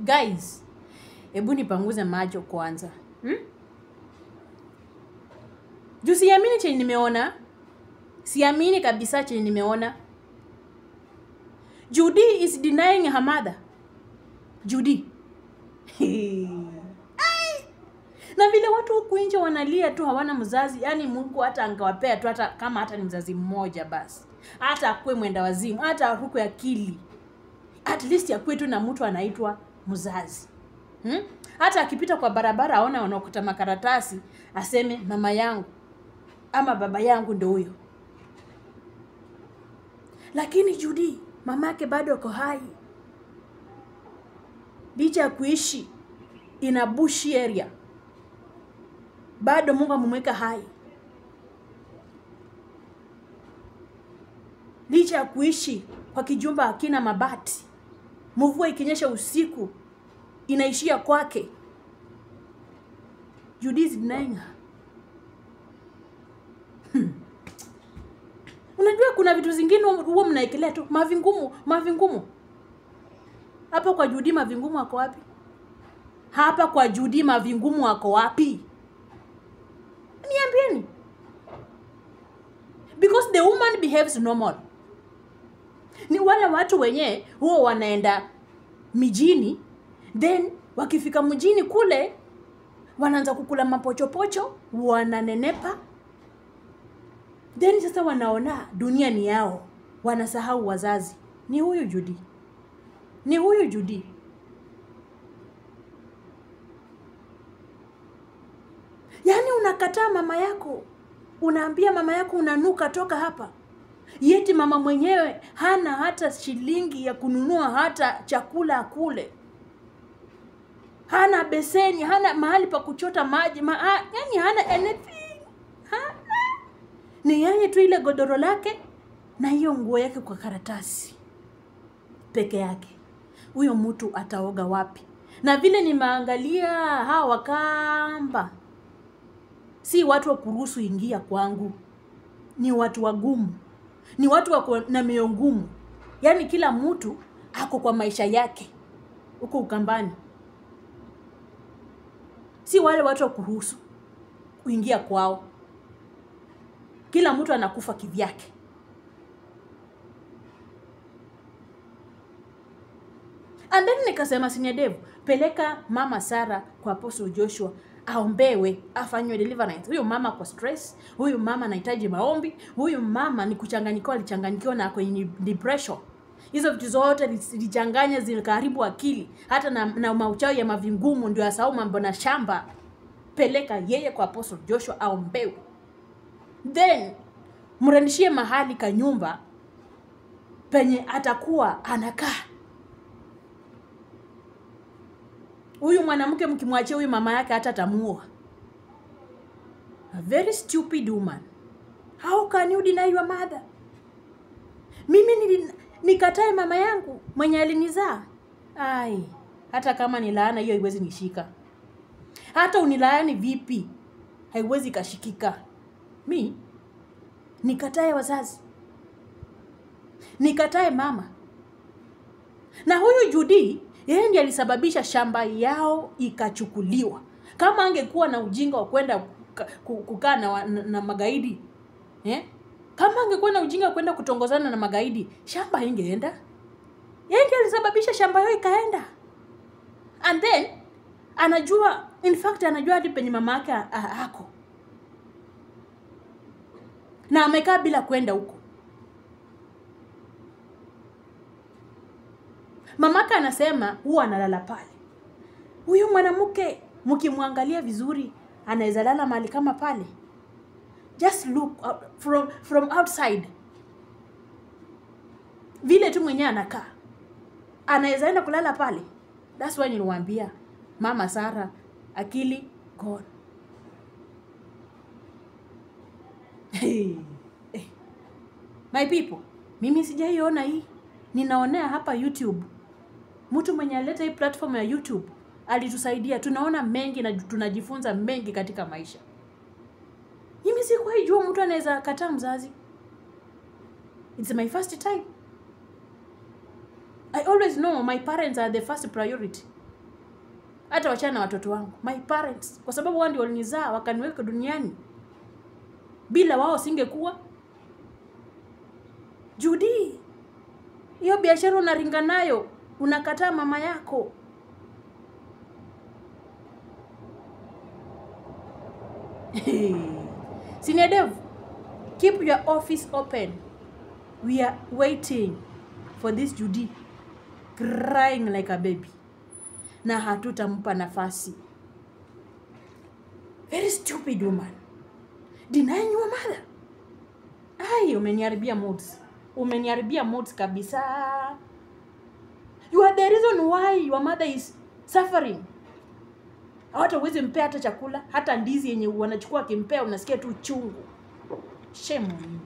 Guys, hebu nipanguze macho kwanza. Juu siamini chenye nimeona. Siamini kabisa chenye nimeona. Judy is denying her mother. Judy. Na vile watu huku nje wanalia tu hawana mzazi, yani Mungu hata angewapea tu hata kama hata ni mzazi mmoja basi. Hata akue mwenda wazimu, hata huko akili. At least akue tu na mtu anaitwa mzazi. Hata akipita kwa barabara aona wanakuta makaratasi, aseme mama yangu ama baba yangu ndio huyo. Lakini Judy, mamake bado yuko hai. Licha ya kuishi in a bush area, bado Mungu amemweka hai. Licha ya kuishi kwa kijumba hakina mabati, mvua ikinyesha usiku inaishia kwake. Judy is denying her. Unajua kuna vitu zingine huwa mnaekelea tu mavingumu. Hapa kwa Judy mavingumu wako wapi? Hapa kwa Judy mavingumu wako wapi? Niambieni. Because the woman behaves normal. Ni wale watu wenye huwa wanaenda mijini, then wakifika mjini kule wanaanza kukula mapochopocho, wananenepa. Then sasa wanaona dunia ni yao, wanasahau wazazi. Ni huyu Judy. Ni huyu Judy. Yaani unakataa mama yako. Unaambia mama yako unanuka toka hapa. Yeti mama mwenyewe hana hata shilingi ya kununua hata chakula kule. Hana beseni, hana mahali pa kuchota maji, yani hana anything. Hana. Ni yeye tu ile godoro lake na hiyo nguo yake kwa karatasi. Peke yake. Huyo mtu ataoga wapi? Na vile nimeangalia hawa Wakamba, si watu wa kuruhusu ingia kwangu. Ni watu wagumu. Ni watu wako na mioyo ngumu. Yaani kila mtu ako kwa maisha yake huko Ukambani. Si wale watu wa kuruhusu kuingia kwao. Kila mtu anakufa kivyake. And then nikasema Senior Dev, peleka mama Sarah kwa Apostle Joshua, aombewe, afanywe deliverance. Huyo mama kwa stress, huyo mama anahitaji maombi, huyo mama ni kuchanganyikiwa, alichanganyikiwa na kwenye depression. Hizo vitu zote zilichanganya zikaharibu akili, hata na mauchawi ya mavingumu ndio asahau mambo na shamba. Peleka yeye kwa Apostle Joshua aombewe. Then mrudishie mahali kanyumba penye atakuwa anakaa. Huyu mwanamke mkimwachia huyu mama yake hata tamuoa. A very stupid woman. How can you deny your mother? Mimi nikatae mama yangu mwenye alinizaa. Ai, hata kama ni laana hiyo haiwezi nishika. Hata unilaani vipi, haiwezi kashikika. Mi nikatae wazazi. Nikatae mama. Na huyu Judy, yeye ndiye alisababisha shamba yao ikachukuliwa. Kama angekuwa na ujinga wa kwenda kukaa na magaidi, kama angekuwa na ujinga wa kwenda kutongozana na magaidi, shamba haingeenda. Yeye ndiye alisababisha shamba yao ikaenda. And then anajua, in fact anajua hadi penye mama yake ako. Na amekaa bila kwenda huko. Mamaka anasema huwa analala pale. Huyu mwanamke mkimwangalia vizuri anaweza lala mahali kama pale. Just look from outside. Vile tu mwenyewe anakaa. Anaweza enda kulala pale. That's why niliwaambia mama Sarah akili gone. My people, mimi sijaiona hii. Ninaonea hapa YouTube. Mtu mwenye aleta hii platform ya YouTube alitusaidia. Tunaona mengi na tunajifunza mengi katika maisha. Mimi sikuwahi jua mtu anaweza kataa mzazi. It's my first time. I always know my parents are the first priority. hata wachana na watoto wangu, my parents, kwa sababu wao ndio walinizaa wakaniweka duniani. Bila wao singekuwa. Judy, hiyo biashara unaringa nayo, unakataa mama yako. Senior Dev, keep your office open. We are waiting for this Judy crying like a baby. Na hatutampa nafasi. Very stupid woman. Denying your mother. Ai, umeniharibia moods. Umeniharibia moods kabisa. You are the reason why your mother is suffering. Hata uweze mpea hata chakula, hata ndizi yenye wanachukua kimpea unasikia tu chungu. Shame on you.